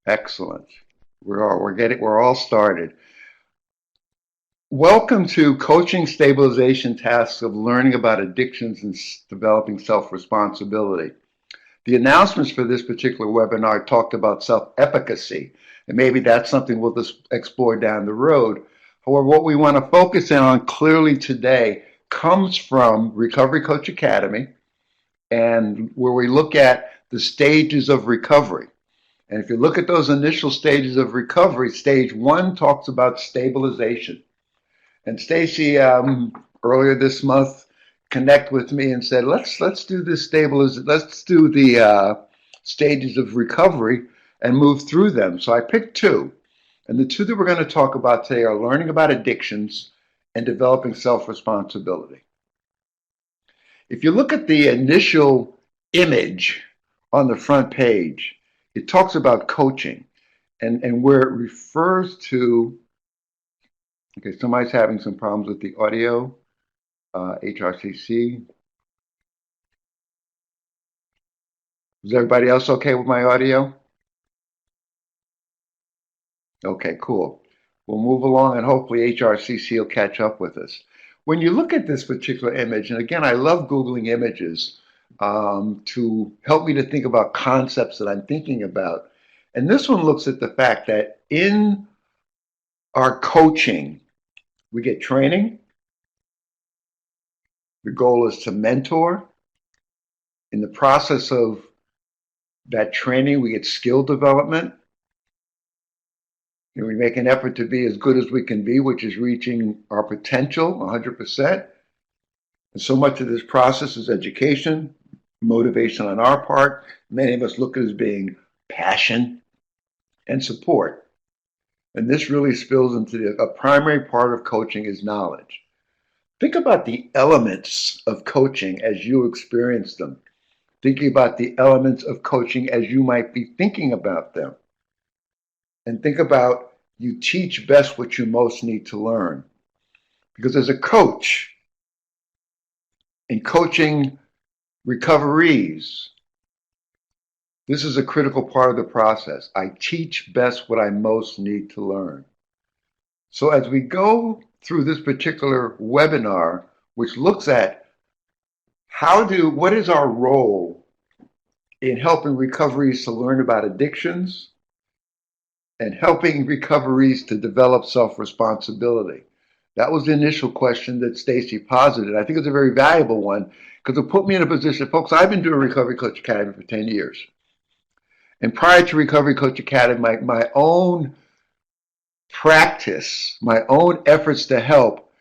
Excellent. We're all started. Welcome to Coaching Stabilization Tasks of Learning About Addictions and Developing Self-Responsibility. The announcements for this particular webinar talked about self-efficacy, and maybe that's something we'll just explore down the road. However, what we want to focus in on clearly today comes from Recovery Coach Academy, and where we look at the stages of recovery. And if you look at those initial stages of recovery, stage one talks about stabilization. And Stacy, earlier this month, connected with me and said, let's do this let's do the stages of recovery and move through them. So I picked two. And the two that we're going to talk about today are learning about addictions and developing self-responsibility. If you look at the initial image on the front page, it talks about coaching and where it refers to, okay, somebody's having some problems with the audio, HRCC. Is everybody else okay with my audio? Okay, cool. We'll move along and hopefully HRCC will catch up with us. When you look at this particular image, and again, I love Googling images to help me to think about concepts that I'm thinking about. And this one looks at the fact that in our coaching, we get training. The goal is to mentor. In the process of that training, we get skill development. And we make an effort to be as good as we can be, which is reaching our potential 100%. And so much of this process is education, motivation on our part. Many of us look at it as being passion and support. And this really spills into a primary part of coaching is knowledge. Think about the elements of coaching as you experience them. Thinking about the elements of coaching as you might be thinking about them. And think about you teach best what you most need to learn. Because as a coach, in coaching recoveries, this is a critical part of the process. I teach best what I most need to learn. So as we go through this particular webinar, which looks at what is our role in helping recoveries to learn about addictions and helping recoveries to develop self-responsibility. That was the initial question that Stacy posited. I think it's a very valuable one because it put me in a position, folks, I've been doing Recovery Coach Academy for 10 years. And prior to Recovery Coach Academy, my own practice, my own efforts to help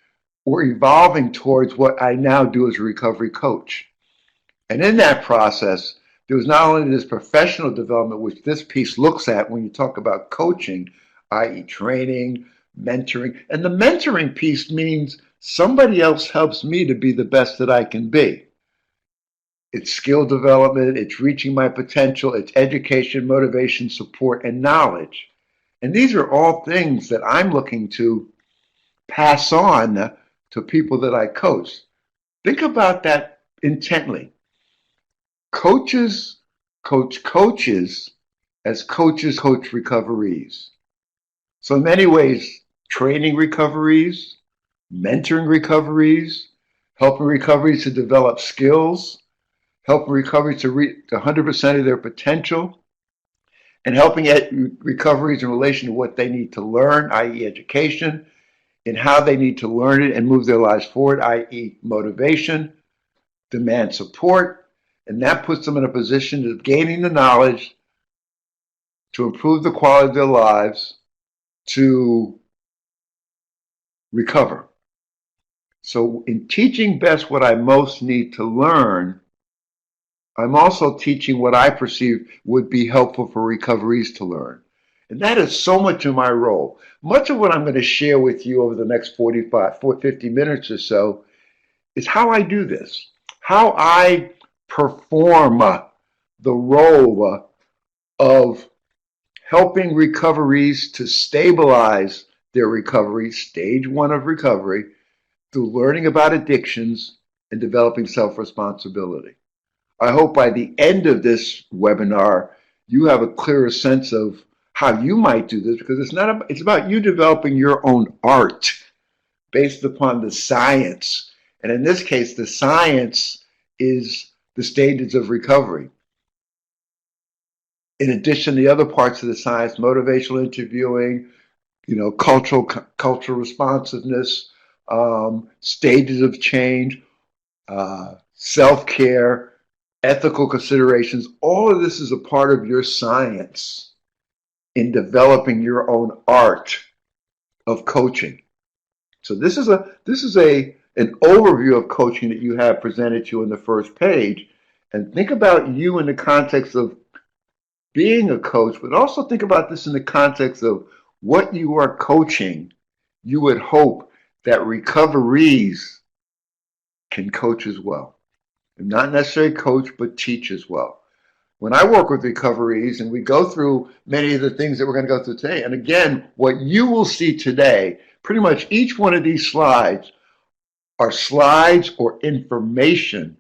were evolving towards what I now do as a recovery coach. And in that process, there was not only this professional development, which this piece looks at when you talk about coaching, i.e. training, mentoring. And the mentoring piece means somebody else helps me to be the best that I can be. It's skill development, it's reaching my potential, it's education, motivation, support, and knowledge. And these are all things that I'm looking to pass on to people that I coach. Think about that intently. Coaches coach coaches as coaches coach recoveries. So in many ways, training recoveries, mentoring recoveries, helping recoveries to develop skills, helping recoveries to reach 100% of their potential, and helping recoveries in relation to what they need to learn, i.e. education, and how they need to learn it and move their lives forward, i.e. motivation, demand support, and that puts them in a position of gaining the knowledge to improve the quality of their lives, to recover. So in teaching best what I most need to learn, I'm also teaching what I perceive would be helpful for recoveries to learn. And that is so much of my role. Much of what I'm going to share with you over the next 50 minutes or so is how I do this, how I perform the role of helping recoveries to stabilize their recovery, stage one of recovery, through learning about addictions and developing self-responsibility. I hope by the end of this webinar, you have a clearer sense of how you might do this, because it's about you developing your own art based upon the science. And in this case, the science is the stages of recovery. In addition, the other parts of the science, motivational interviewing, cultural responsiveness, stages of change, self-care, ethical considerations, all of this is a part of your science in developing your own art of coaching. So this is an overview of coaching that you have presented to you in the first page. And think about you in the context of being a coach, but also think about this in the context of what you are coaching. You would hope that recoverees can coach as well. And not necessarily coach, but teach as well. When I work with recoverees and we go through many of the things that we're going to go through today, and again, what you will see today, pretty much each one of these slides are slides or information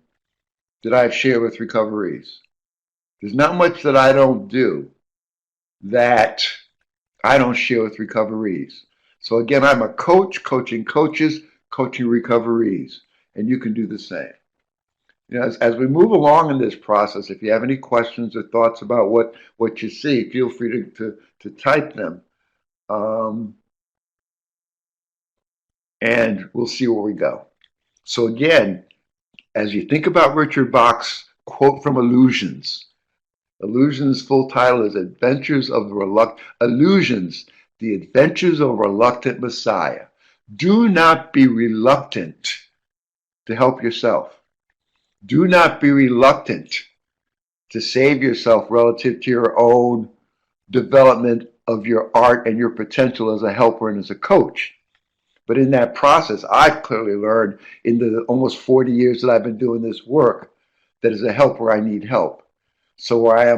that I've shared with recoverees. There's not much that I don't do that I don't share with recoverees. So again, I'm a coach, coaching coaches, coaching recoverees, and you can do the same. As we move along in this process, if you have any questions or thoughts about what you see, feel free to type them. And we'll see where we go. So again, as you think about Richard Bach's quote from Illusions, Illusions' full title is Adventures of the Illusions, the Adventures of a Reluctant Messiah. Do not be reluctant to help yourself. Do not be reluctant to save yourself relative to your own development of your art and your potential as a helper and as a coach. But in that process, I've clearly learned in the almost 40 years that I've been doing this work that as a helper, I need help. So where I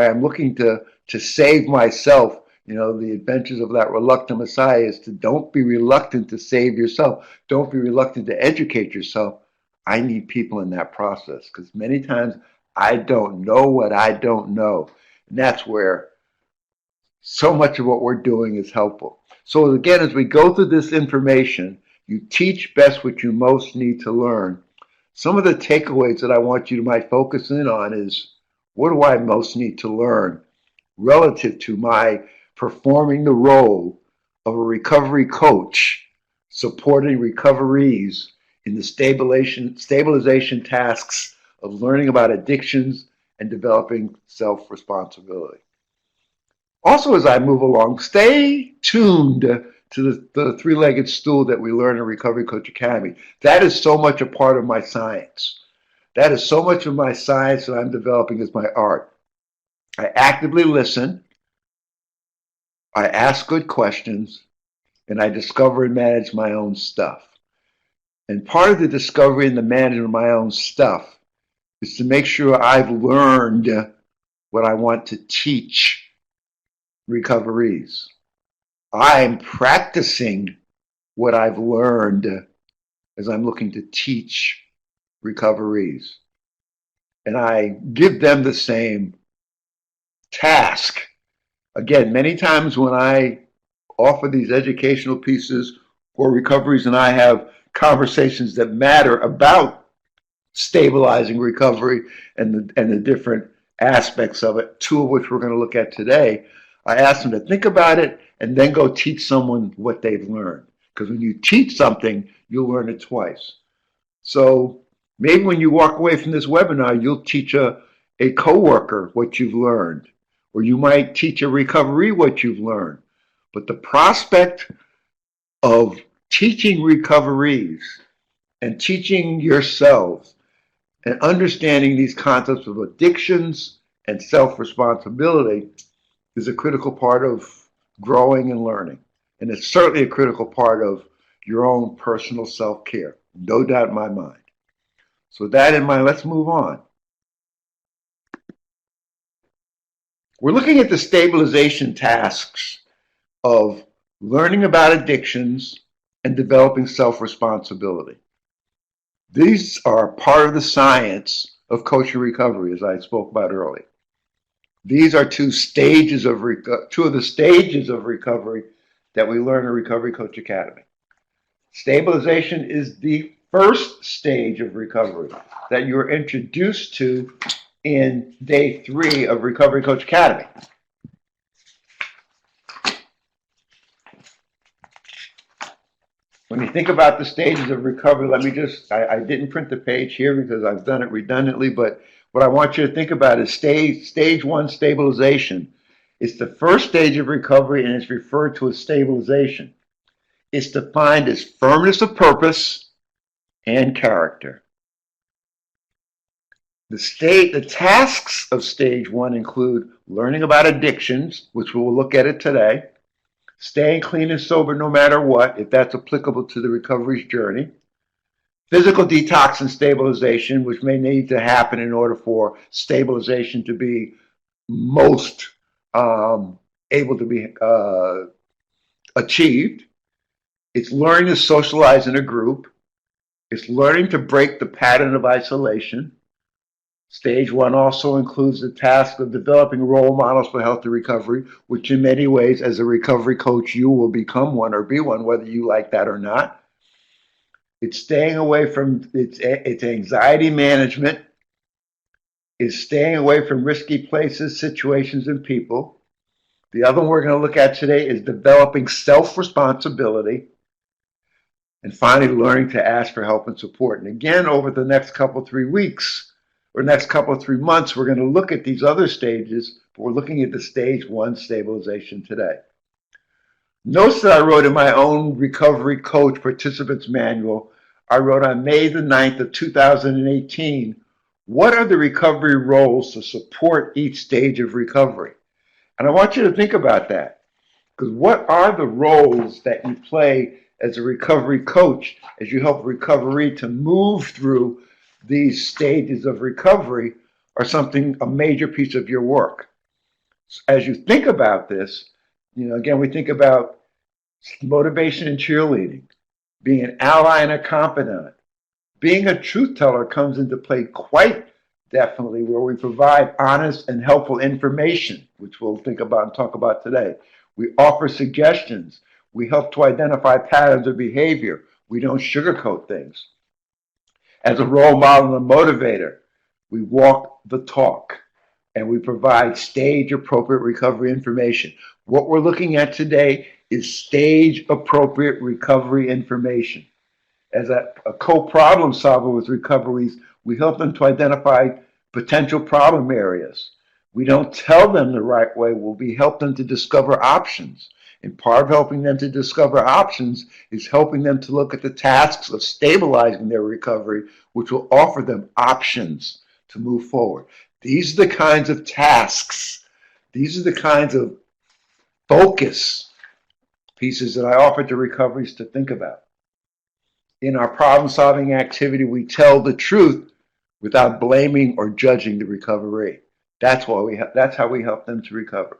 am looking to save myself, the adventures of that reluctant Messiah is to don't be reluctant to save yourself. Don't be reluctant to educate yourself. I need people in that process because many times I don't know what I don't know. And that's where so much of what we're doing is helpful. So again, as we go through this information, you teach best what you most need to learn. Some of the takeaways that I want you to might focus in on is, what do I most need to learn relative to my performing the role of a recovery coach, supporting recoverees in the stabilization tasks of learning about addictions and developing self-responsibility. Also, as I move along, stay tuned to the three-legged stool that we learn in Recovery Coach Academy. That is so much a part of my science. That is so much of my science that I'm developing as my art. I actively listen, I ask good questions, and I discover and manage my own stuff. And part of the discovery and the management of my own stuff is to make sure I've learned what I want to teach recoverees. I'm practicing what I've learned as I'm looking to teach recoverees. And I give them the same task. Again, many times when I offer these educational pieces for recoveries and I have conversations that matter about stabilizing recovery and the different aspects of it, two of which we're going to look at today, I ask them to think about it and then go teach someone what they've learned. Because when you teach something, you'll learn it twice. So maybe when you walk away from this webinar, you'll teach a coworker what you've learned, or you might teach a recovery what you've learned. But the prospect of teaching recoverees and teaching yourselves and understanding these concepts of addictions and self-responsibility is a critical part of growing and learning. And it's certainly a critical part of your own personal self-care. No doubt in my mind. So with that in mind, let's move on. We're looking at the stabilization tasks of learning about addictions and developing self-responsibility. These are part of the science of coaching recovery, as I spoke about earlier. These are two of the stages of recovery that we learn in Recovery Coach Academy. Stabilization is the first stage of recovery that you're introduced to in day 3 of Recovery Coach Academy. When you think about the stages of recovery, I didn't print the page here because I've done it redundantly, but what I want you to think about is stage 1 stabilization. It's the first stage of recovery and it's referred to as stabilization. It's defined as firmness of purpose and character. The tasks of stage 1 include learning about addictions, which we'll look at it today, staying clean and sober no matter what, if that's applicable to the recovery's journey, physical detox and stabilization, which may need to happen in order for stabilization to be most able to be achieved. It's learning to socialize in a group. It's learning to break the pattern of isolation. Stage 1 also includes the task of developing role models for healthy recovery, which in many ways, as a recovery coach, you will become one or be one, whether you like that or not. It's staying away from, it's anxiety management. It's staying away from risky places, situations, and people. The other one we're going to look at today is developing self-responsibility. And finally, learning to ask for help and support. And again, over the next couple, 3 weeks, or next couple of 3 months, we're going to look at these other stages, but we're looking at the stage 1 stabilization today. Notes that I wrote in my own Recovery Coach Participants Manual, I wrote on May the 9th of 2018, what are the recovery roles to support each stage of recovery? And I want you to think about that, because what are the roles that you play as a recovery coach as you help recovery to move through these stages of recovery are a major piece of your work. As you think about this, again, we think about motivation and cheerleading, being an ally and a confidant. Being a truth teller comes into play quite definitely, where we provide honest and helpful information, which we'll think about and talk about today. We offer suggestions. We help to identify patterns of behavior. We don't sugarcoat things. As a role model and a motivator, we walk the talk and we provide stage-appropriate recovery information. What we're looking at today is stage-appropriate recovery information. As a co-problem solver with recoveries, we help them to identify potential problem areas. We don't tell them the right way. We help them to discover options. And part of helping them to discover options is helping them to look at the tasks of stabilizing their recovery, which will offer them options to move forward. These are the kinds of tasks, these are the kinds of focus pieces that I offer to recoveries to think about. In our problem-solving activity, we tell the truth without blaming or judging the recovery. That's how we help them to recover.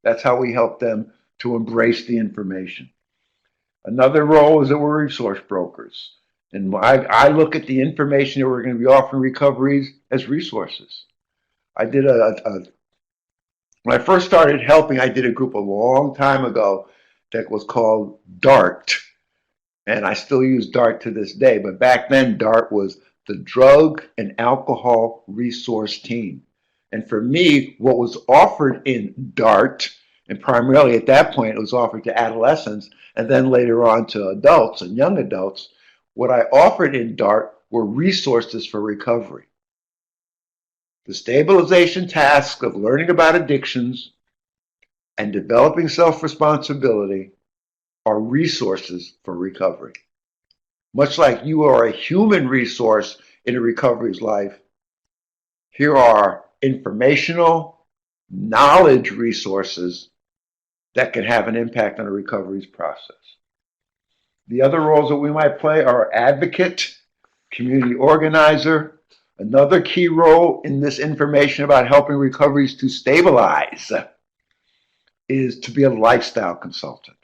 That's how we help them to embrace the information. Another role is that we're resource brokers. And I look at the information that we're going to be offering recoveries as resources. When I first started helping, I did a group a long time ago that was called DART. And I still use DART to this day. But back then, DART was the Drug and Alcohol Resource Team. And for me, what was offered in DART, and primarily at that point, it was offered to adolescents, and then later on to adults and young adults. What I offered in DART were resources for recovery. The stabilization task of learning about addictions and developing self-responsibility are resources for recovery. Much like you are a human resource in a recovery's life, here are informational, knowledge resources that can have an impact on a recovery's process. The other roles that we might play are advocate, community organizer. Another key role in this information about helping recoveries to stabilize is to be a lifestyle consultant.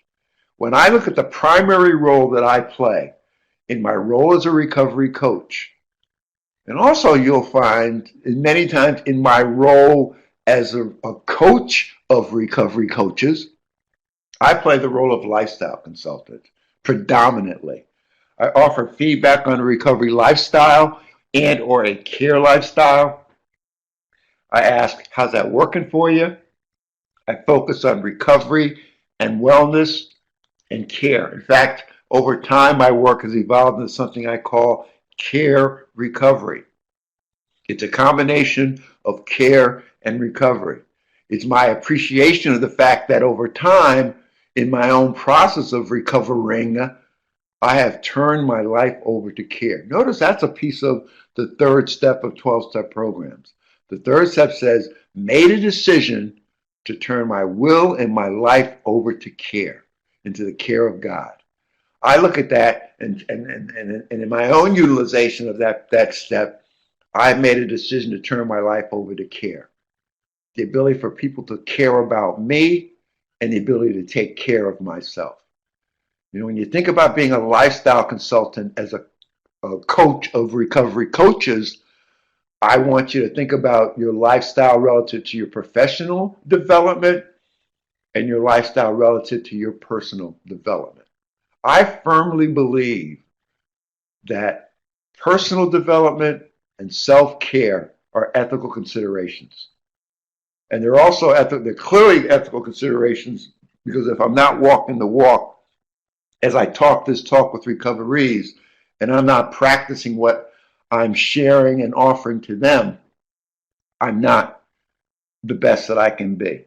When I look at the primary role that I play in my role as a recovery coach, and also you'll find many times in my role As a coach of recovery coaches, I play the role of lifestyle consultant predominantly. I offer feedback on a recovery lifestyle and or a care lifestyle. I ask, how's that working for you? I focus on recovery and wellness and care. In fact, over time, my work has evolved into something I call care recovery. It's a combination of care and recovery. It's my appreciation of the fact that over time, in my own process of recovering, I have turned my life over to care. Notice that's a piece of the third step of 12-step programs. The third step says, made a decision to turn my will and my life over to care, into the care of God. I look at that, and in my own utilization of that step, I've made a decision to turn my life over to care. The ability for people to care about me and the ability to take care of myself. You know, when you think about being a lifestyle consultant as a coach of recovery coaches, I want you to think about your lifestyle relative to your professional development and your lifestyle relative to your personal development. I firmly believe that personal development and self-care are ethical considerations. And they're also they're clearly ethical considerations, because if I'm not walking the walk as I talk this talk with recoverees and I'm not practicing what I'm sharing and offering to them, I'm not the best that I can be.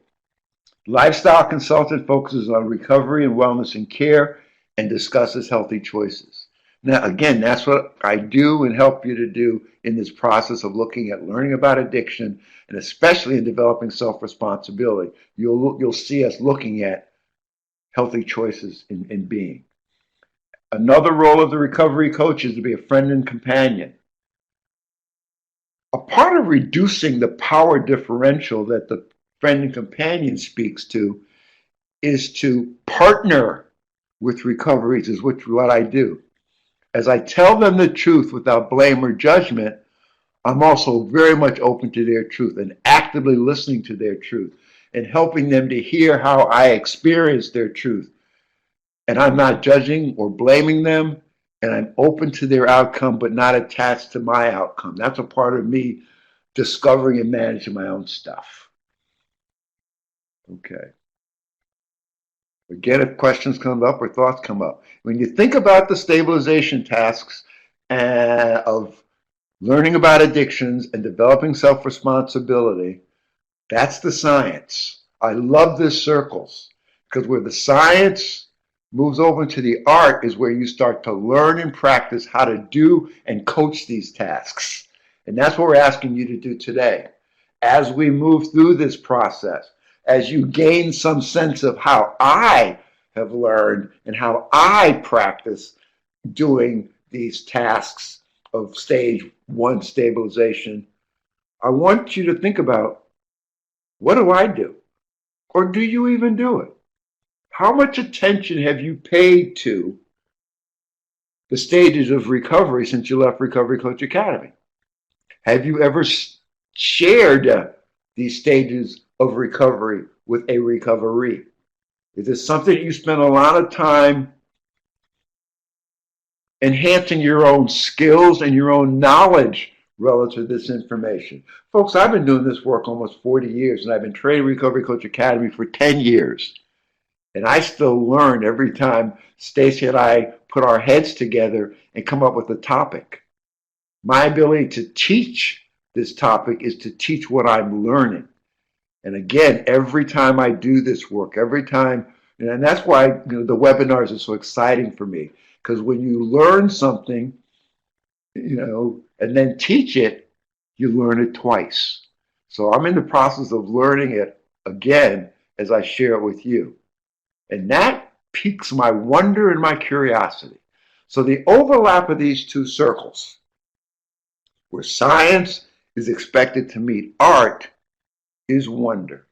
Lifestyle consultant focuses on recovery and wellness and care and discusses healthy choices. Now, again, that's what I do and help you to do in this process of looking at learning about addiction, and especially in developing self-responsibility. You'll see us looking at healthy choices in being. Another role of the recovery coach is to be a friend and companion. A part of reducing the power differential that the friend and companion speaks to is to partner with recoveries, is what I do. As I tell them the truth without blame or judgment, I'm also very much open to their truth and actively listening to their truth and helping them to hear how I experience their truth. And I'm not judging or blaming them, and I'm open to their outcome, but not attached to my outcome. That's a part of me discovering and managing my own stuff. Okay. Again, if questions come up or thoughts come up, when you think about the stabilization tasks of learning about addictions and developing self-responsibility, that's the science. I love this circles, because where the science moves over into the art is where you start to learn and practice how to do and coach these tasks. And that's what we're asking you to do today. As we move through this process, as you gain some sense of how I have learned and how I practice doing these tasks of stage 1 stabilization, I want you to think about, what do I do? Or do you even do it? How much attention have you paid to the stages of recovery since you left Recovery Coach Academy? Have you ever shared these stages of recovery with a recovery? Is it something you spend a lot of time enhancing your own skills and your own knowledge relative to this information? Folks, I've been doing this work almost 40 years, and I've been training Recovery Coach Academy for 10 years. And I still learn every time Stacy and I put our heads together and come up with a topic. My ability to teach this topic is to teach what I'm learning. And again, every time I do this work, every time, and that's why the webinars are so exciting for me, because when you learn something, and then teach it, you learn it twice. So I'm in the process of learning it again as I share it with you. And that piques my wonder and my curiosity. So the overlap of these two circles, where science is expected to meet art, is wonder.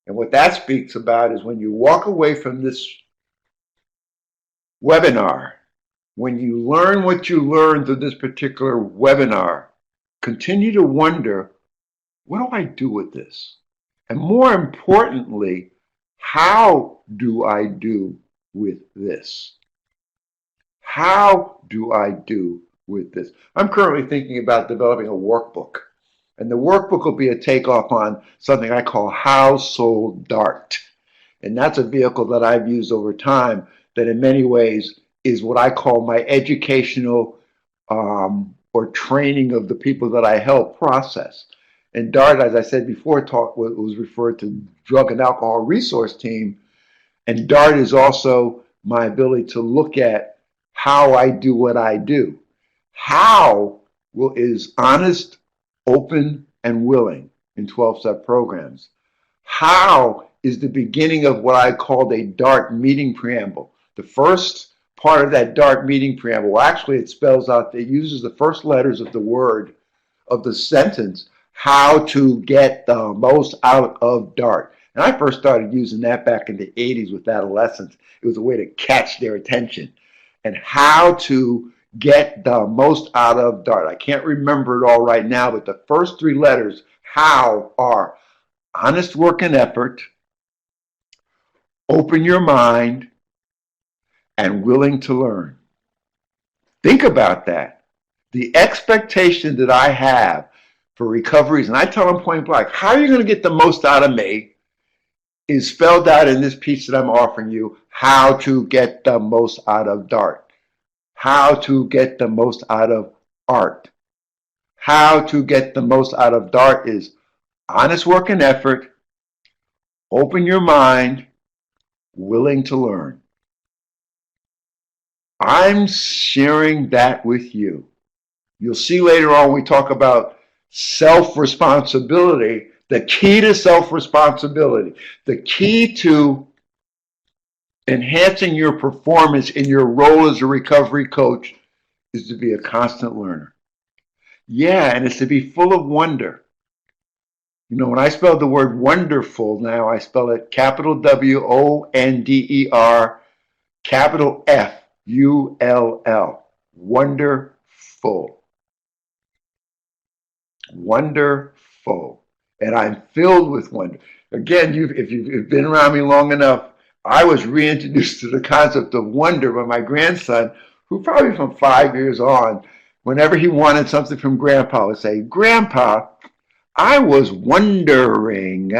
And what that speaks about is when you walk away from this webinar, when you learn what you learned through this particular webinar, continue to wonder, what do I do with this? And more importantly, how do I do with this? How do I do with this? I'm currently thinking about developing a workbook. And the workbook will be a takeoff on something I call Household Dart. And that's a vehicle that I've used over time that in many ways is what I call my educational or training of the people that I help process. And DART, as I said before, was referred to Drug and Alcohol Resource Team. And DART is also my ability to look at how I do what I do. How is honest, open, and willing in 12-step programs. How is the beginning of what I called a DART meeting preamble. The first part of that DART meeting preamble, well, actually it spells out, it uses the first letters of the word of the sentence, how to get the most out of DART. And I first started using that back in the 80s with adolescents. It was a way to catch their attention. And how to get the most out of DART. I can't remember it all right now, but the first three letters, how, are honest work and effort, open your mind, and willing to learn. Think about that. The expectation that I have for recoveries, and I tell them point blank, how are you going to get the most out of me is spelled out in this piece that I'm offering you, how to get the most out of DART. How to get the most out of art. How to get the most out of DART is honest work and effort, open your mind, willing to learn. I'm sharing that with you. You'll see later on when we talk about self-responsibility, the key to self-responsibility, the key to enhancing your performance in your role as a recovery coach is to be a constant learner. Yeah, and it's to be full of wonder. You know, when I spell the word wonderful now, I spell it capital WONDER, capital FULL. Wonderful. Wonderful. And I'm filled with wonder. Again, if you've been around me long enough, I was reintroduced to the concept of wonder by my grandson, who probably from 5 years on, whenever he wanted something from Grandpa, would say, Grandpa, I was wondering.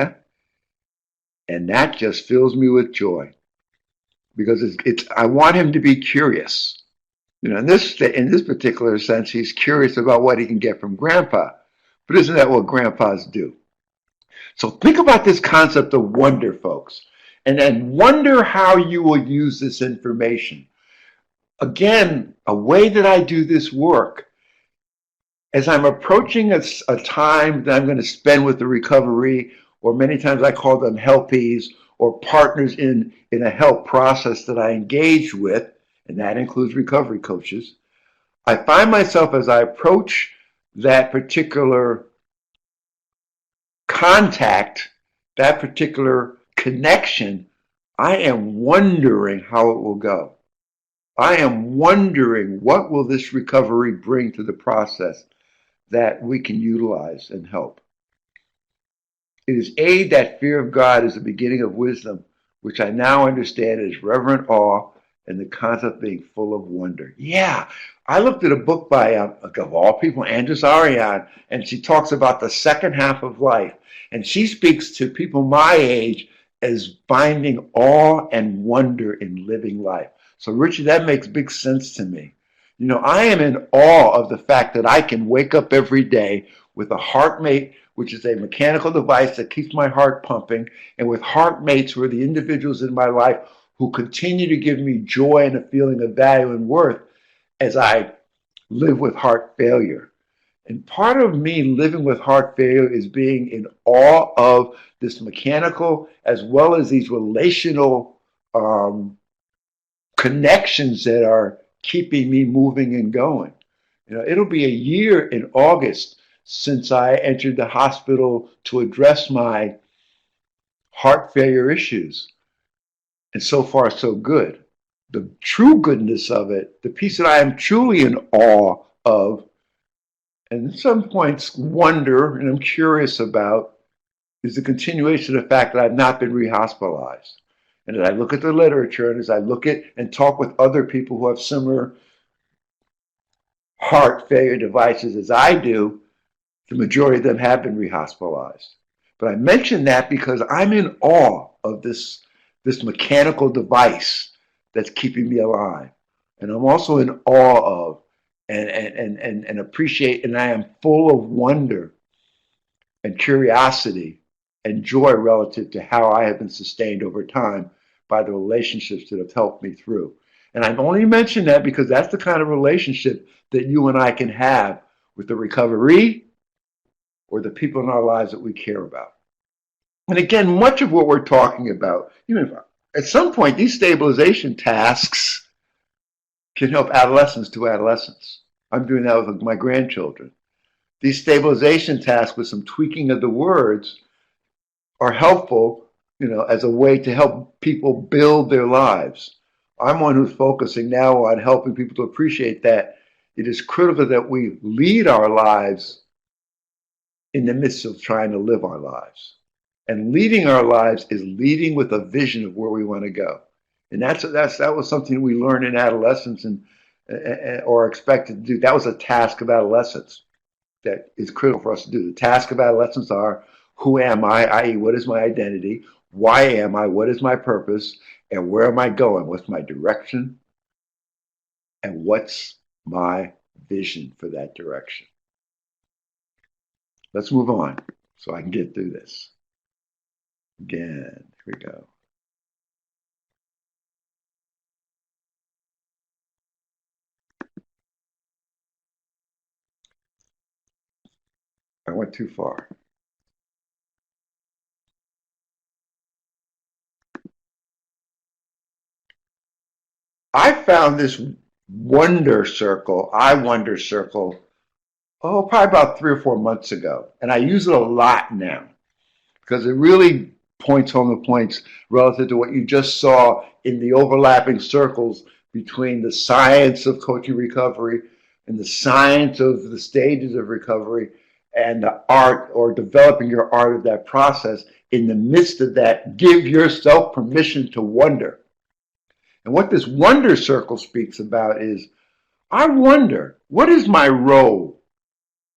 And that just fills me with joy. Because I want him to be curious. You know, in this particular sense, he's curious about what he can get from Grandpa. But isn't that what grandpas do? So think about this concept of wonder, folks. And then wonder how you will use this information. Again, a way that I do this work, as I'm approaching a time that I'm going to spend with the recovery, or many times I call them helpees, or partners in a help process that I engage with, and that includes recovery coaches, I find myself as I approach that particular contact, that particular connection, I am wondering how it will go. I am wondering what will this recovery bring to the process that we can utilize and help. It is that fear of God is the beginning of wisdom, which I now understand is reverent awe and the concept being full of wonder. Yeah, I looked at a book by, of all people, Andres Arian, and she talks about the second half of life. And she speaks to people my age as finding awe and wonder in living life. So, Richard, that makes big sense to me. You know, I am in awe of the fact that I can wake up every day with a HeartMate, which is a mechanical device that keeps my heart pumping, and with HeartMates, who are the individuals in my life who continue to give me joy and a feeling of value and worth as I live with heart failure. And part of me living with heart failure is being in awe of this mechanical as well as these relational connections that are keeping me moving and going. You know, it'll be a year in August since I entered the hospital to address my heart failure issues. And so far, so good. The true goodness of it, the piece that I am truly in awe of, and at some points wonder, and I'm curious about, is the continuation of the fact that I've not been rehospitalized. And as I look at the literature, and as I look at and talk with other people who have similar heart failure devices as I do, the majority of them have been rehospitalized. But I mention that because I'm in awe of this mechanical device that's keeping me alive. And I'm also in awe of and appreciate, and I am full of wonder and curiosity and joy relative to how I have been sustained over time by the relationships that have helped me through. And I've only mentioned that because that's the kind of relationship that you and I can have with the recovery or the people in our lives that we care about. And again, much of what we're talking about, at some point, these stabilization tasks can help adolescents to adolescents. I'm doing that with my grandchildren. These stabilization tasks with some tweaking of the words are helpful, as a way to help people build their lives. I'm one who's focusing now on helping people to appreciate that it is critical that we lead our lives in the midst of trying to live our lives. And leading our lives is leading with a vision of where we want to go. And that was something we learned in adolescence or expected to do. That was a task of adolescence that is critical for us to do. The task of adolescence are, who am I, i.e., what is my identity? Why am I? What is my purpose? And where am I going? What's my direction? And what's my vision for that direction? Let's move on so I can get through this. Again, here we go. I went too far. I found this wonder circle, probably about 3 or 4 months ago. And I use it a lot now because it really points home the points relative to what you just saw in the overlapping circles between the science of coaching recovery and the science of the stages of recovery and the art or developing your art of that process. In the midst of that, give yourself permission to wonder. And what this wonder circle speaks about is, I wonder, what is my role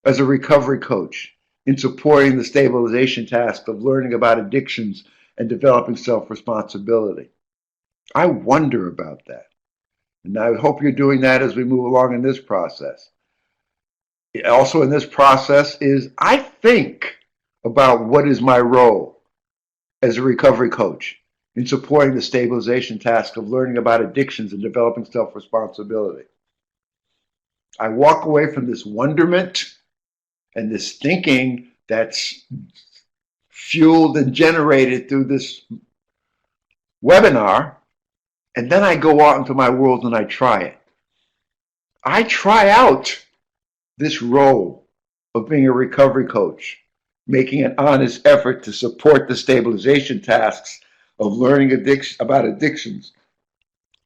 as a recovery coach in supporting the stabilization task of learning about addictions and developing self-responsibility? I wonder about that. And I hope you're doing that as we move along in this process. Also in this process is, I think about what is my role as a recovery coach in supporting the stabilization task of learning about addictions and developing self-responsibility. I walk away from this wonderment and this thinking that's fueled and generated through this webinar, and then I go out into my world and I try it. I try out this role of being a recovery coach, making an honest effort to support the stabilization tasks of learning about addictions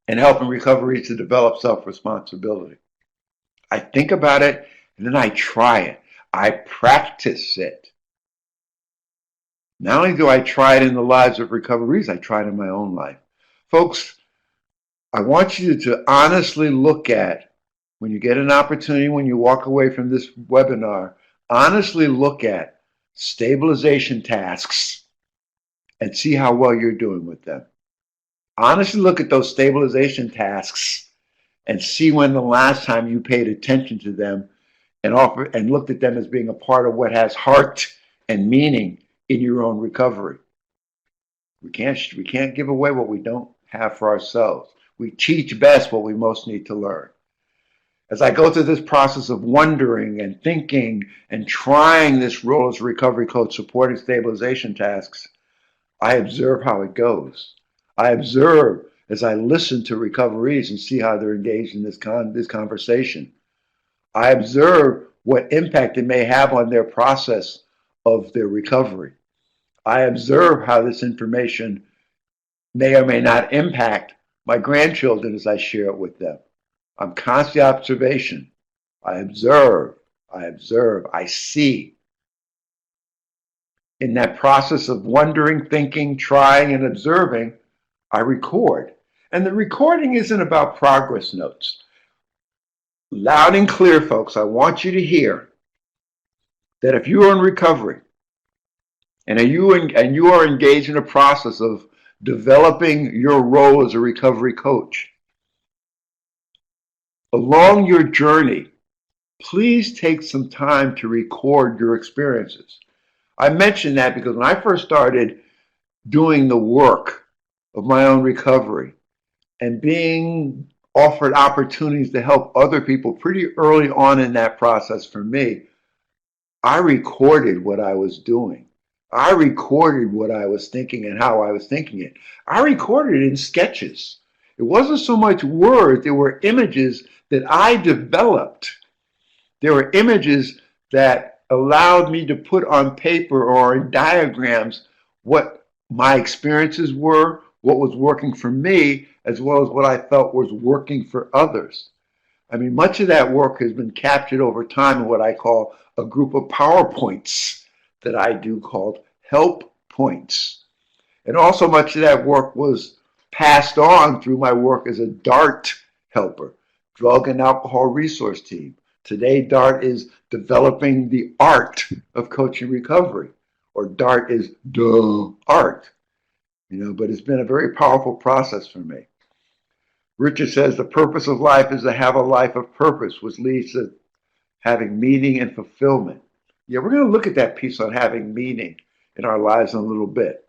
and helping recoveries to develop self-responsibility. I think about it and then I try it. I practice it. Not only do I try it in the lives of recoveries, I try it in my own life. Folks, I want you to honestly look at, when you get an opportunity, when you walk away from this webinar, honestly look at stabilization tasks and see how well you're doing with them. Honestly look at those stabilization tasks and see when the last time you paid attention to them and looked at them as being a part of what has heart and meaning in your own recovery. We can't give away what we don't have for ourselves. We teach best what we most need to learn. As I go through this process of wondering and thinking and trying this role as a recovery coach supporting stabilization tasks, I observe how it goes. I observe as I listen to recoveries and see how they're engaged in this conversation. I observe what impact it may have on their process of their recovery. I observe how this information may or may not impact my grandchildren as I share it with them. I'm constantly observation. I observe. I observe, I see. In that process of wondering, thinking, trying, and observing, I record. And the recording isn't about progress notes. Loud and clear, folks, I want you to hear that if you are in recovery and you are engaged in a process of developing your role as a recovery coach, along your journey, please take some time to record your experiences. I mention that because when I first started doing the work of my own recovery and being offered opportunities to help other people pretty early on in that process for me, I recorded what I was doing. I recorded what I was thinking and how I was thinking it. I recorded it in sketches. It wasn't so much words, there were images that I developed. There were images that allowed me to put on paper or in diagrams what my experiences were, what was working for me, as well as what I felt was working for others. I mean, much of that work has been captured over time in what I call a group of PowerPoints that I do called help points. And also much of that work was passed on through my work as a DART helper, Drug and Alcohol Resource Team. Today, DART is developing the art of coaching recovery, or DART is the art, but it's been a very powerful process for me. Richard says the purpose of life is to have a life of purpose, which leads to having meaning and fulfillment. Yeah, we're going to look at that piece on having meaning in our lives in a little bit.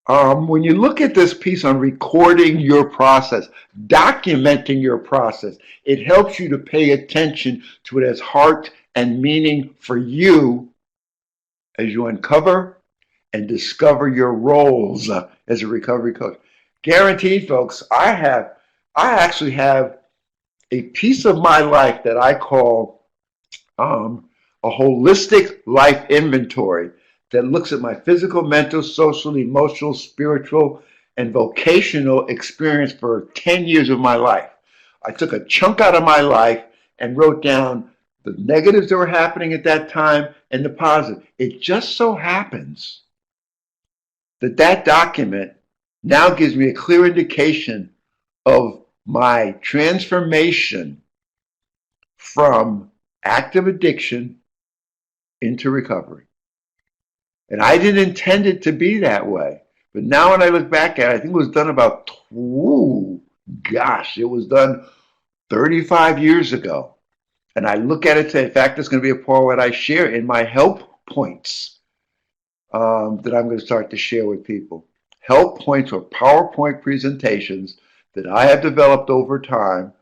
When you look at this piece on recording your process, documenting your process, it helps you to pay attention to it as heart and meaning for you as you uncover and discover your roles as a recovery coach. Guaranteed, folks, I actually have a piece of my life that I call a holistic life inventory that looks at my physical, mental, social, emotional, spiritual, and vocational experience for 10 years of my life. I took a chunk out of my life and wrote down the negatives that were happening at that time and the positive. It just so happens that that document now gives me a clear indication of my transformation from active addiction into recovery. And I didn't intend it to be that way. But now when I look back at it, I think it was done about, it was done 35 years ago. And I look at it today. In fact, it's going to be a part of what I share in my help points that I'm going to start to share with people. Help points are PowerPoint presentations that I have developed over time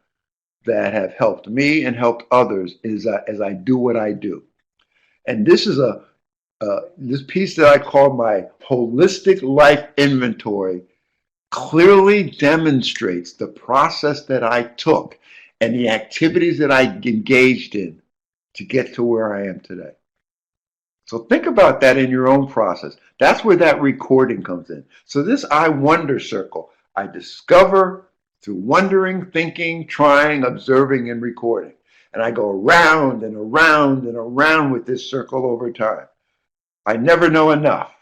that have helped me and helped others as I do what I do. And this is this piece that I call my holistic life inventory clearly demonstrates the process that I took and the activities that I engaged in to get to where I am today. So think about that in your own process. That's where that recording comes in. So this I wonder circle, I discover through wondering, thinking, trying, observing, and recording. And I go around and around and around with this circle over time. I never know enough.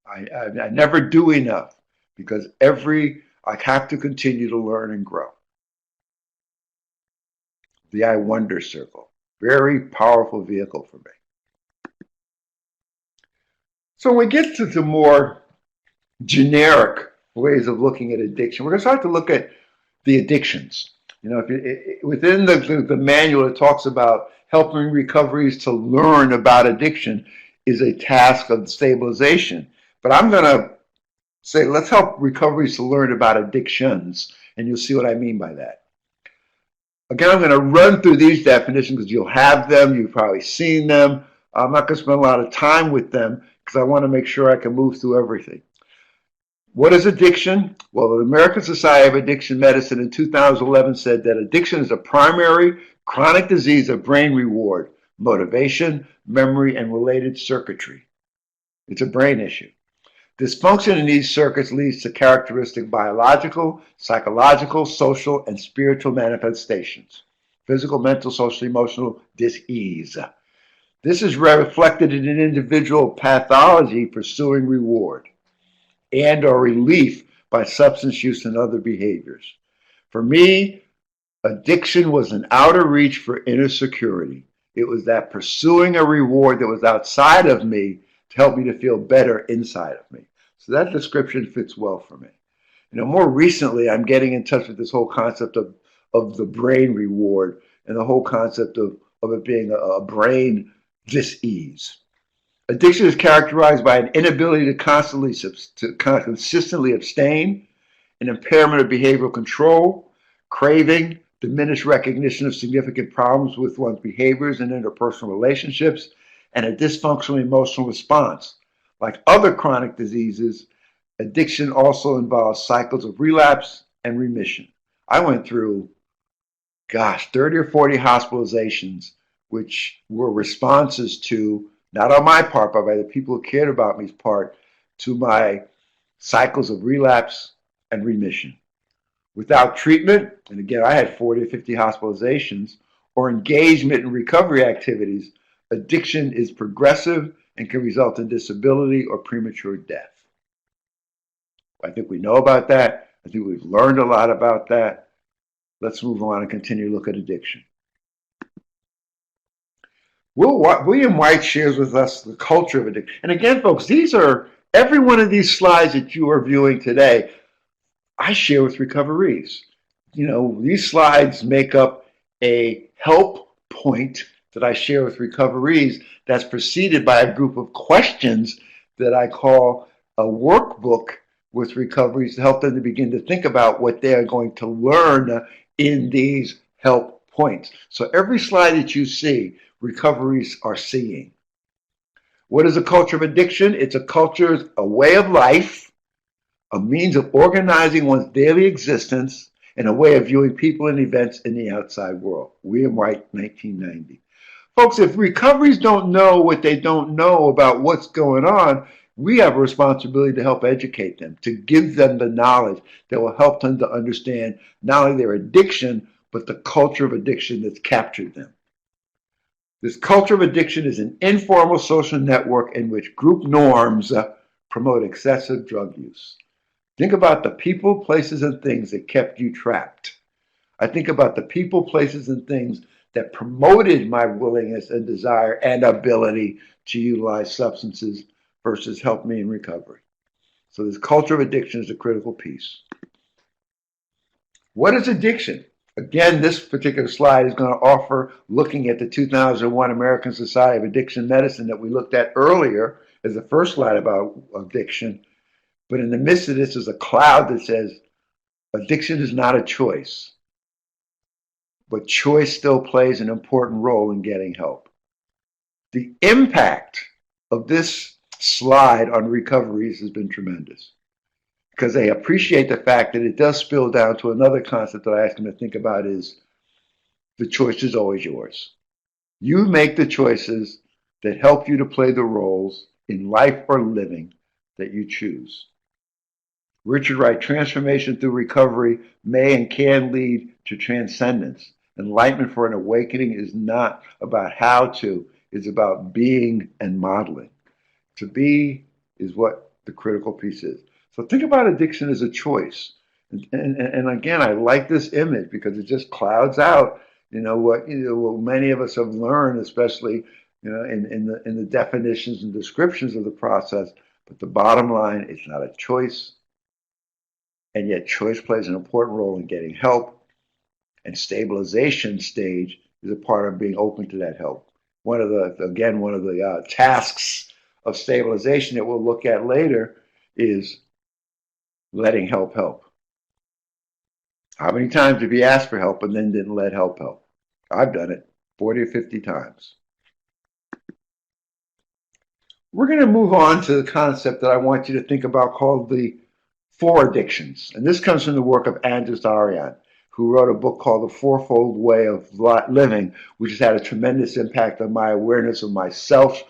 I never do enough because I have to continue to learn and grow. The I wonder circle, very powerful vehicle for me. So when we get to the more generic ways of looking at addiction, we're going to start to look at the addictions. Within the manual, it talks about helping recoveries to learn about addiction is a task of stabilization. But I'm going to say, let's help recoveries to learn about addictions, and you'll see what I mean by that. Again, I'm going to run through these definitions because you'll have them, you've probably seen them. I'm not going to spend a lot of time with them because I want to make sure I can move through everything. What is addiction? Well, the American Society of Addiction Medicine in 2011 said that addiction is a primary chronic disease of brain reward, motivation, memory, and related circuitry. It's a brain issue. Dysfunction in these circuits leads to characteristic biological, psychological, social, and spiritual manifestations. physical, mental, social, emotional dis-ease. This is reflected in an individual pathology pursuing reward and or relief by substance use and other behaviors. For me, addiction was an outer reach for inner security. It was that pursuing a reward that was outside of me to help me to feel better inside of me. So that description fits well for me. More recently, I'm getting in touch with this whole concept of the brain reward and the whole concept of it being a brain dis-ease. Addiction is characterized by an inability to consistently abstain, an impairment of behavioral control, craving, diminished recognition of significant problems with one's behaviors and interpersonal relationships, and a dysfunctional emotional response. Like other chronic diseases, addiction also involves cycles of relapse and remission. I went through, 30 or 40 hospitalizations, which were responses to, not on my part, but by the people who cared about me's part, to my cycles of relapse and remission. Without treatment, and again, I had 40 or 50 hospitalizations, or engagement in recovery activities, addiction is progressive and can result in disability or premature death. I think we know about that. I think we've learned a lot about that. Let's move on and continue to look at addiction. William White shares with us the culture of addiction. And again, folks, every one of these slides that you are viewing today, I share with recoverees. These slides make up a help point that I share with recoverees that's preceded by a group of questions that I call a workbook with recoverees to help them to begin to think about what they are going to learn in these help points. So every slide that you see, recoverees are seeing. What is a culture of addiction? It's a way of life, a means of organizing one's daily existence, and a way of viewing people and events in the outside world. William White, 1990. Folks, if recoverees don't know what they don't know about what's going on, we have a responsibility to help educate them, to give them the knowledge that will help them to understand not only their addiction, but the culture of addiction that's captured them. This culture of addiction is an informal social network in which group norms promote excessive drug use. Think about the people, places, and things that kept you trapped. I think about the people, places, and things that promoted my willingness and desire and ability to utilize substances versus help me in recovery. So this culture of addiction is a critical piece. What is addiction? Again, this particular slide is going to offer looking at the 2001 American Society of Addiction Medicine that we looked at earlier as the first slide about addiction. But in the midst of this is a cloud that says addiction is not a choice, but choice still plays an important role in getting help. The impact of this slide on recoveries has been tremendous because they appreciate the fact that it does spill down to another concept that I ask them to think about is the choice is always yours. You make the choices that help you to play the roles in life or living that you choose. Richard Wright, transformation through recovery may and can lead to transcendence. Enlightenment for an awakening is not about how to, it's about being and modeling. To be is what the critical piece is. So think about addiction as a choice. And again, I like this image because it just clouds out, what many of us have learned, especially, in the definitions and descriptions of the process. But the bottom line, it's not a choice. And yet choice plays an important role in getting help. And stabilization stage is a part of being open to that help. One of the tasks of stabilization that we'll look at later is letting help help. How many times have you asked for help and then didn't let help help? I've done it 40 or 50 times. We're going to move on to the concept that I want you to think about called the 4 addictions. And this comes from the work of Andras Arian, who wrote a book called The Fourfold Way of Living, which has had a tremendous impact on my awareness of myself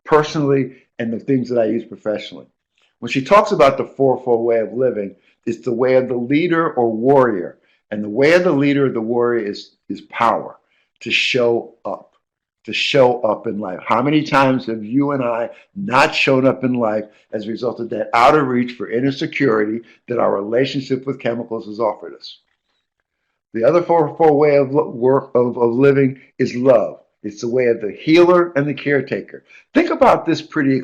personally and the things that I use professionally. When she talks about the fourfold way of living, it's the way of the leader or warrior. And the way of the leader or the warrior is power. to show up. To show up in life. How many times have you and I not shown up in life as a result of that out of reach for inner security that our relationship with chemicals has offered us? The other four way of living is love. It's the way of the healer and the caretaker. Think about this pretty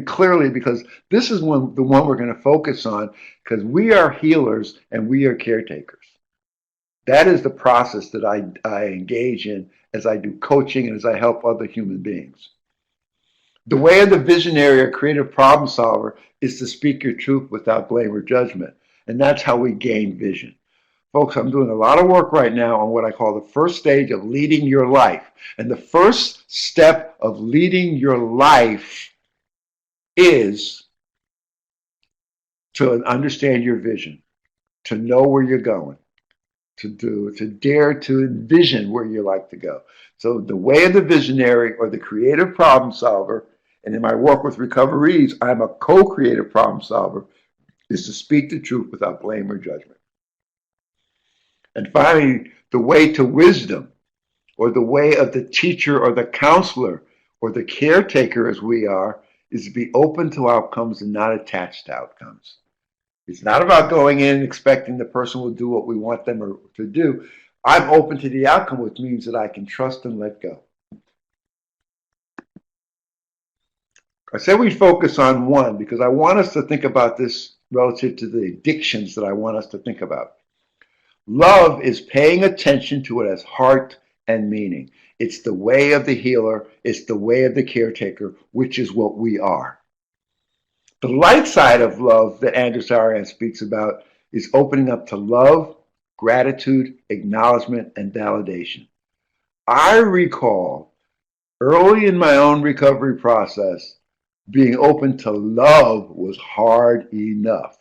clearly, because this is the one we're going to focus on, because we are healers and we are caretakers. That is the process that I engage in as I do coaching and as I help other human beings. The way of the visionary or creative problem solver is to speak your truth without blame or judgment. And that's how we gain vision. Folks, I'm doing a lot of work right now on what I call the first stage of leading your life. And the first step of leading your life is to understand your vision, to know where you're going, to dare to envision where you like to go. So the way of the visionary or the creative problem solver, and in my work with recoverees, I'm a co-creative problem solver, is to speak the truth without blame or judgment. And finally, the way to wisdom, or the way of the teacher or the counselor or the caretaker as we are, is to be open to outcomes and not attached to outcomes. It's not about going in and expecting the person will do what we want them to do. I'm open to the outcome, which means that I can trust and let go. I said we focus on one because I want us to think about this relative to the addictions that I want us to think about. Love is paying attention to what has heart and meaning. It's the way of the healer. It's the way of the caretaker, which is what we are. The light side of love that Andreas Arian speaks about is opening up to love, gratitude, acknowledgement, and validation. I recall early in my own recovery process, being open to love was hard enough.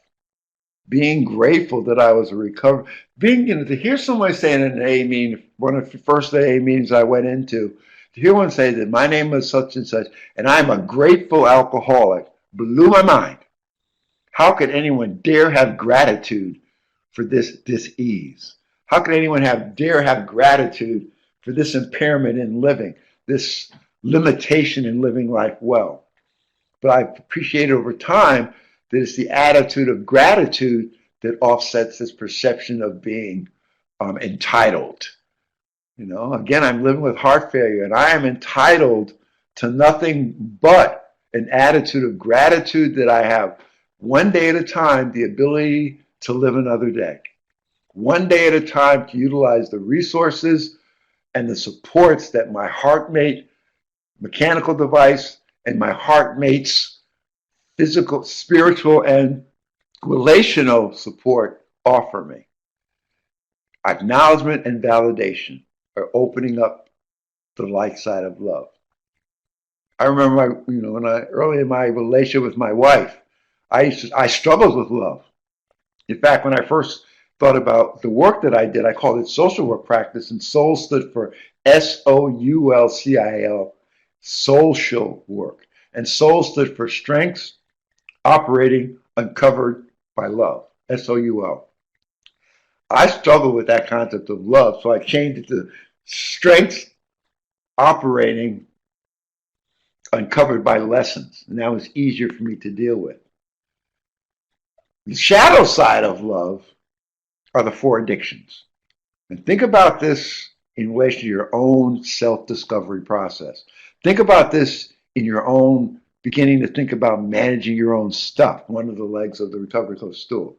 Being grateful that I was a recovery, to hear somebody say in an AA meeting, one of the first AA meetings I went into, to hear one say that my name is such and such, and I'm a grateful alcoholic, blew my mind. How could anyone dare have gratitude for this dis-ease? How could anyone dare have gratitude for this impairment in living, this limitation in living life well? But I've appreciated over time that it's the attitude of gratitude that offsets this perception of being entitled. Again, I'm living with heart failure, and I am entitled to nothing but an attitude of gratitude that I have one day at a time the ability to live another day. One day at a time to utilize the resources and the supports that my HeartMate mechanical device and my HeartMate's physical, spiritual, and relational support offer me. Acknowledgement and validation are opening up the light side of love. I remember, early in my relationship with my wife, I struggled with love. In fact, when I first thought about the work that I did, I called it social work practice, and SOUL stood for SOULCIL, social work. And SOUL stood for strengths operating uncovered by love, SOUL. I struggled with that concept of love, so I changed it to strengths operating uncovered by lessons, and that was easier for me to deal with. The shadow side of love are the 4 addictions. And think about this in relation to your own self-discovery process. Think about this in your own beginning to think about managing your own stuff, one of the legs of the recovery club stool.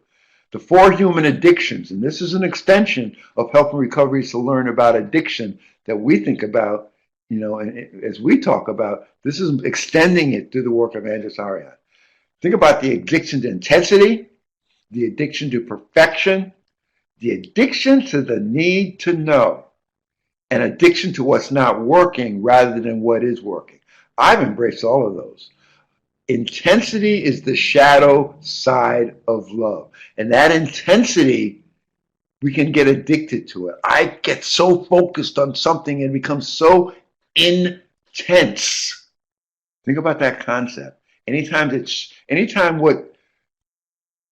The 4 human addictions, and this is an extension of helping recoveries to learn about addiction that we think about, and as we talk about, this is extending it through the work of Andreas Arian. Think about the addiction to intensity, the addiction to perfection, the addiction to the need to know, and addiction to what's not working rather than what is working. I've embraced all of those. Intensity is the shadow side of love. And that intensity, we can get addicted to it. I get so focused on something and become so intense. Think about that concept. Anytime what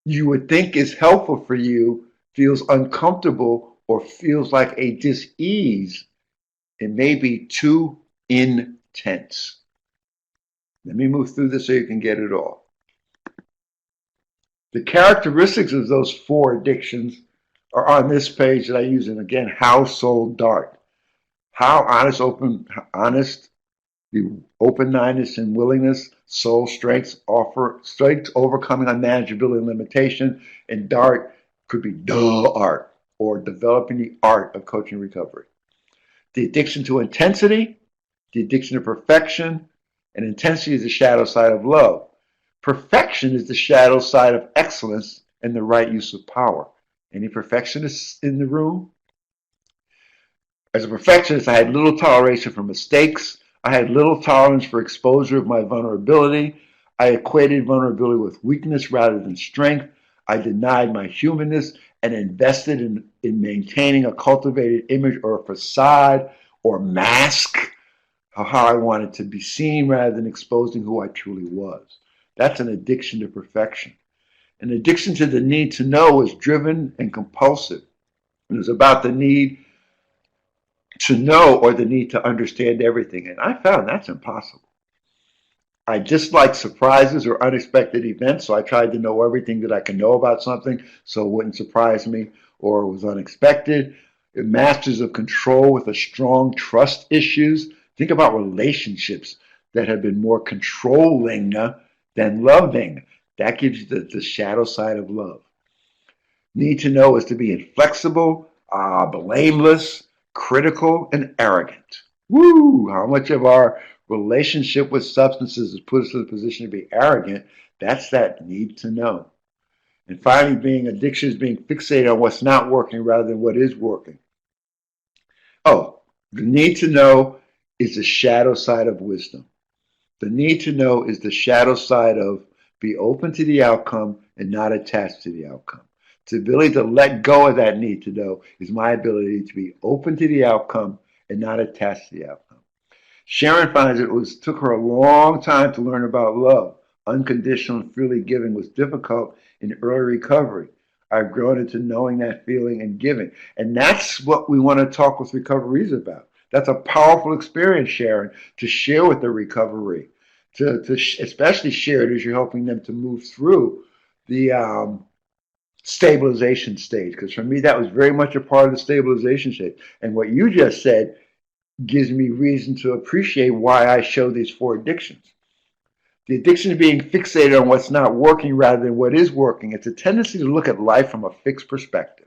you would think is helpful for you feels uncomfortable or feels like a dis-ease, It may be too intense. Let me move through this so you can get it all. The characteristics of those 4 addictions are on this page that I use, and again, how soul dart. How honest, the open-mindedness and willingness, soul strengths, overcoming unmanageability and limitation, and dart could be dull art or developing the art of coaching recovery. The addiction to intensity, the addiction to perfection, and intensity is the shadow side of love. Perfection is the shadow side of excellence and the right use of power. Any perfectionists in the room? As a perfectionist, I had little toleration for mistakes. I had little tolerance for exposure of my vulnerability. I equated vulnerability with weakness rather than strength. I denied my humanness and invested in maintaining a cultivated image or a facade or mask of how I wanted to be seen rather than exposing who I truly was. That's an addiction to perfection. An addiction to the need to know is driven and compulsive. It was about the need to know or the need to understand everything. And I found that's impossible. I dislike surprises or unexpected events, so I tried to know everything that I can know about something so it wouldn't surprise me or it was unexpected. Masters of control with a strong trust issues. Think about relationships that have been more controlling than loving. That gives you the shadow side of love. Need to know is to be inflexible, blameless, critical, and arrogant. Woo! How much of our relationship with substances has put us in the position to be arrogant? That's that need to know. And finally, being addiction is being fixated on what's not working rather than what is working. Oh, the need to know is the shadow side of wisdom. The need to know is the shadow side of be open to the outcome and not attached to the outcome. The ability to let go of that need to know is my ability to be open to the outcome and not attached to the outcome. Sharon finds it took her a long time to learn about love. Unconditional and freely giving was difficult in early recovery. I've grown into knowing that feeling and giving. And that's what we want to talk with recoveries about. That's a powerful experience, Sharon, to share with the recovery, to especially share it as you're helping them to move through the stabilization stage. Because for me, that was very much a part of the stabilization stage. And what you just said gives me reason to appreciate why I show these 4 addictions. The addiction to being fixated on what's not working rather than what is working. It's a tendency to look at life from a fixed perspective.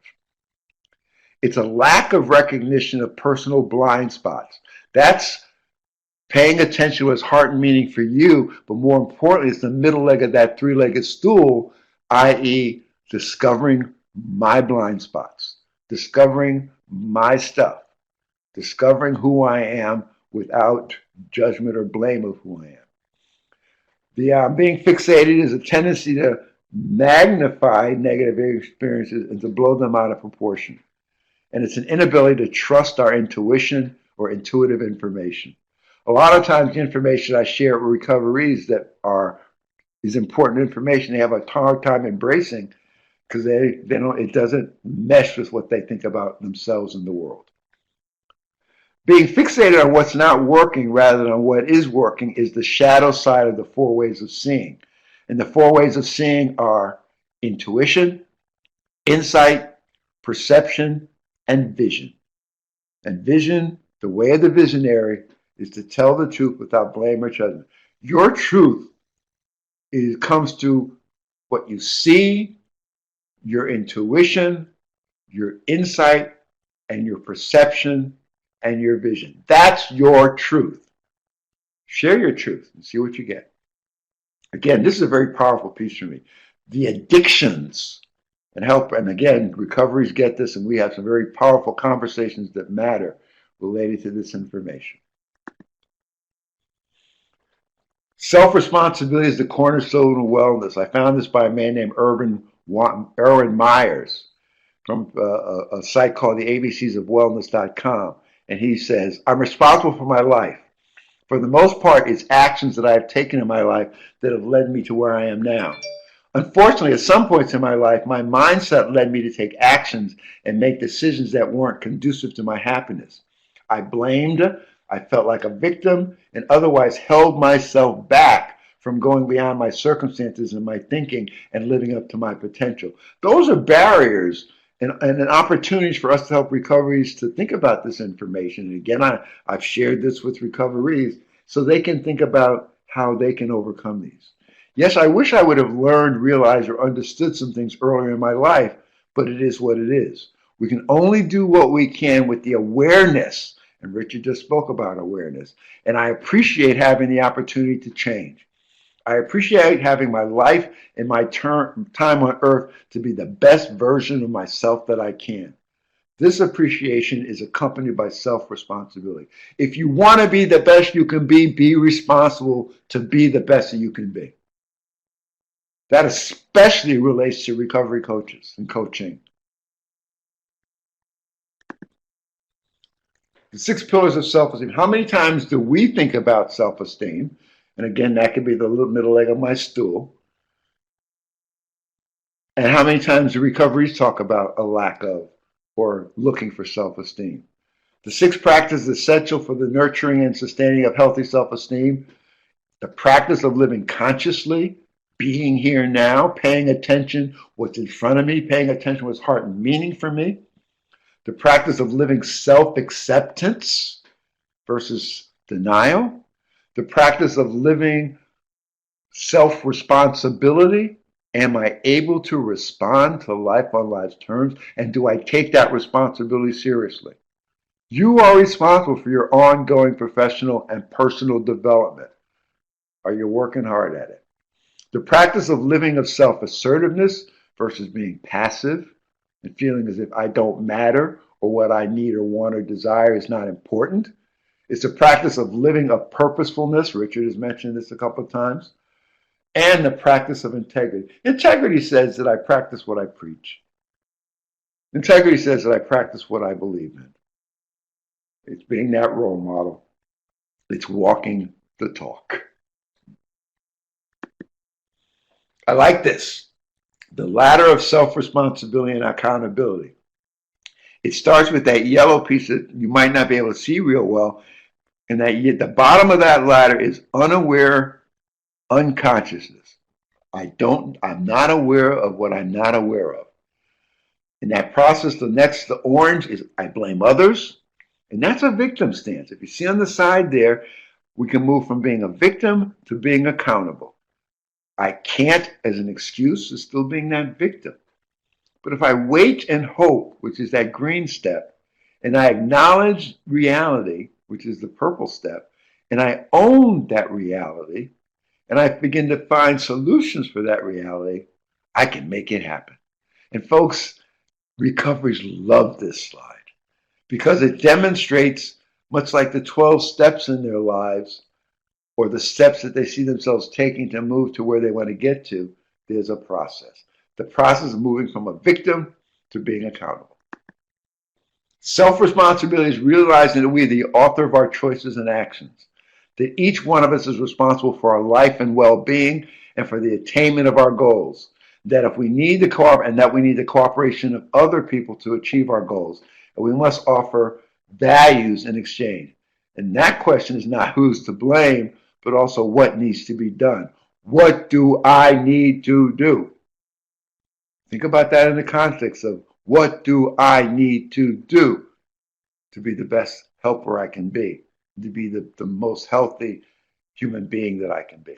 It's a lack of recognition of personal blind spots. That's paying attention to what's heart and meaning for you, but more importantly, it's the middle leg of that 3-legged stool, i.e., discovering my blind spots, discovering my stuff, discovering who I am without judgment or blame of who I am. The being fixated is a tendency to magnify negative experiences and to blow them out of proportion. And it's an inability to trust our intuition or intuitive information. A lot of times the information I share with recoveries that is important information, they have a hard time embracing because it doesn't mesh with what they think about themselves and the world. Being fixated on what's not working rather than on what is working is the shadow side of the 4 ways of seeing. And the 4 ways of seeing are intuition, insight, perception, and vision. And vision, the way of the visionary, is to tell the truth without blame or judgment. Your truth comes to what you see, your intuition, your insight, and your perception, and your vision. That's your truth. Share your truth and see what you get. Again, this is a very powerful piece for me. The addictions and again, recoveries get this, and we have some very powerful conversations that matter related to this information. Self-responsibility is the cornerstone of wellness. I found this by a man named Erwin Myers from a site called the ABCs of Wellness.com. And he says, I'm responsible for my life. For the most part, it's actions that I have taken in my life that have led me to where I am now. Unfortunately, at some points in my life, my mindset led me to take actions and make decisions that weren't conducive to my happiness. I blamed, I felt like a victim, and otherwise held myself back from going beyond my circumstances and my thinking and living up to my potential. Those are barriers and opportunities for us to help recoveries to think about this information. And again, I've shared this with recoveries so they can think about how they can overcome these. Yes, I wish I would have learned, realized, or understood some things earlier in my life, but it is what it is. We can only do what we can with the awareness, and Richard just spoke about awareness, and I appreciate having the opportunity to change. I appreciate having my life and my time on earth to be the best version of myself that I can. This appreciation is accompanied by self-responsibility. If you want to be the best you can be responsible to be the best that you can be. That especially relates to recovery coaches and coaching. The 6 pillars of self-esteem. How many times do we think about self-esteem? And again, that could be the little middle leg of my stool. And how many times do recoveries talk about a lack of or looking for self-esteem? The 6 practices essential for the nurturing and sustaining of healthy self-esteem. The practice of living consciously, being here now, paying attention what's in front of me, paying attention what's heart and meaning for me. The practice of living self-acceptance versus denial. The practice of living self-responsibility. Am I able to respond to life on life's terms? And do I take that responsibility seriously? You are responsible for your ongoing professional and personal development. Are you working hard at it? The practice of living of self-assertiveness versus being passive and feeling as if I don't matter or what I need or want or desire is not important. It's a practice of living of purposefulness. Richard has mentioned this a couple of times. And the practice of integrity. Integrity says that I practice what I preach. Integrity says that I practice what I believe in. It's being that role model. It's walking the talk. I like this. The ladder of self-responsibility and accountability. It starts with that yellow piece that you might not be able to see real well. And that the bottom of that ladder is unaware unconsciousness. I'm not aware of what I'm not aware of. In that process, the orange is I blame others. And that's a victim stance. If you see on the side there, we can move from being a victim to being accountable. I can't, as an excuse, is still being that victim. But if I wait and hope, which is that green step, and I acknowledge reality, which is the purple step, and I own that reality, and I begin to find solutions for that reality, I can make it happen. And folks, recoveries love this slide because it demonstrates, much like the 12 steps in their lives, or the steps that they see themselves taking to move to where they want to get to, there's a process. The process of moving from a victim to being accountable. Self-responsibility is realizing that we are the author of our choices and actions, that each one of us is responsible for our life and well-being and for the attainment of our goals, that if we need the cooperation of other people to achieve our goals, and we must offer values in exchange. And that question is not who's to blame, but also what needs to be done. What do I need to do? Think about that in the context of what do I need to do to be the best helper I can be, to be the most healthy human being that I can be.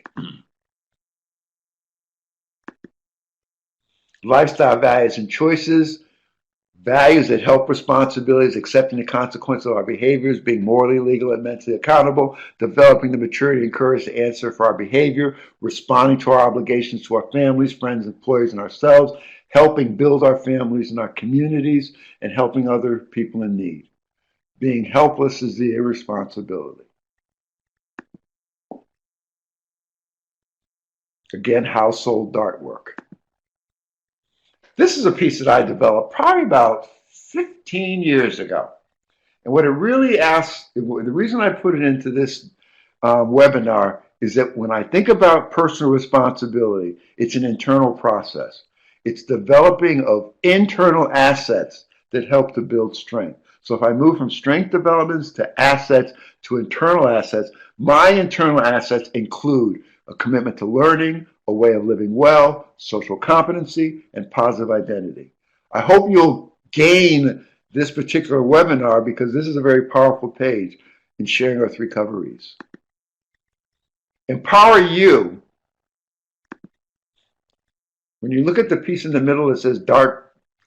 Lifestyle values and choices. Values that help responsibilities, accepting the consequences of our behaviors, being morally, legal, and mentally accountable, developing the maturity and courage to answer for our behavior, responding to our obligations to our families, friends, employees, and ourselves, helping build our families and our communities, and helping other people in need. Being helpless is the irresponsibility. Again, household dart work. This is a piece that I developed probably about 15 years ago. And what it really asks, the reason I put it into this webinar is that when I think about personal responsibility, it's an internal process. It's developing of internal assets that help to build strength. So if I move from strength developments to assets to internal assets, my internal assets include a commitment to learning, a way of living well, social competency, and positive identity. I hope you'll gain this particular webinar because this is a very powerful page in sharing our 3 recoveries. Empower You. When you look at the piece in the middle that says Dart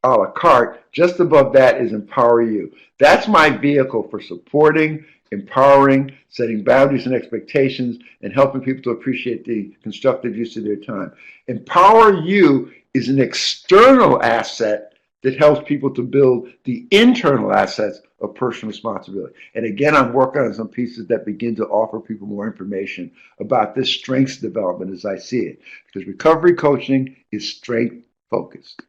a la carte, just above that is Empower You. That's my vehicle for supporting, empowering, setting boundaries and expectations, and helping people to appreciate the constructive use of their time. Empower You is an external asset that helps people to build the internal assets of personal responsibility. And again, I'm working on some pieces that begin to offer people more information about this strengths development as I see it, because recovery coaching is strength focused.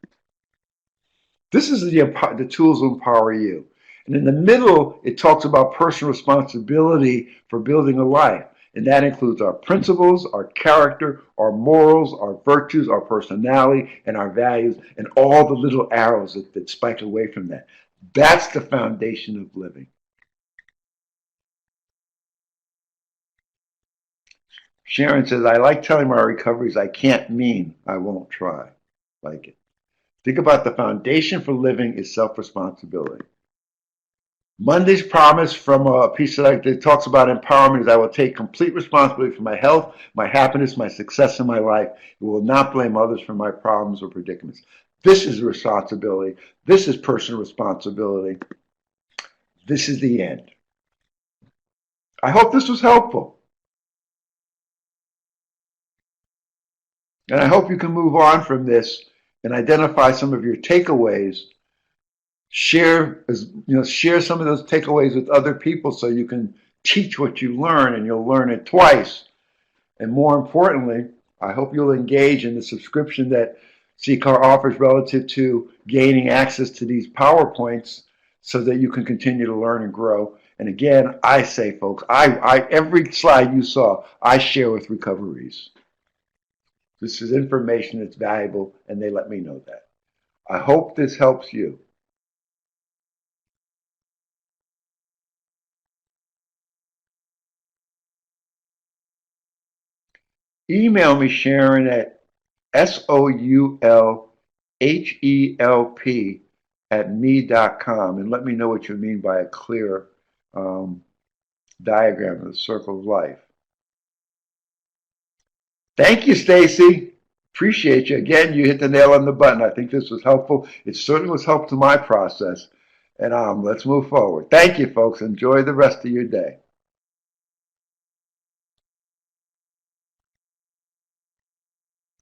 This is the tools to empower you. And in the middle, it talks about personal responsibility for building a life. And that includes our principles, our character, our morals, our virtues, our personality, and our values, and all the little arrows that spike away from that. That's the foundation of living. Sharon says, I like telling my recoveries I can't mean I won't try. Like it. Think about the foundation for living is self-responsibility. Monday's promise from a piece that talks about empowerment is I will take complete responsibility for my health, my happiness, my success in my life. I will not blame others for my problems or predicaments. This is responsibility. This is personal responsibility. This is the end. I hope this was helpful. And I hope you can move on from this and identify some of your takeaways. Share some of those takeaways with other people so you can teach what you learn, and you'll learn it twice. And more importantly, I hope you'll engage in the subscription that CCAR offers relative to gaining access to these PowerPoints so that you can continue to learn and grow. And again, I say, folks, every slide you saw, I share with recoveries. This is information that's valuable, and they let me know that. I hope this helps you. Email me, Sharon, at soulhelp@me.com, and let me know what you mean by a clear diagram of the circle of life. Thank you, Stacy. Appreciate you. Again, you hit the nail on the button. I think this was helpful. It certainly was helpful to my process. And let's move forward. Thank you, folks. Enjoy the rest of your day.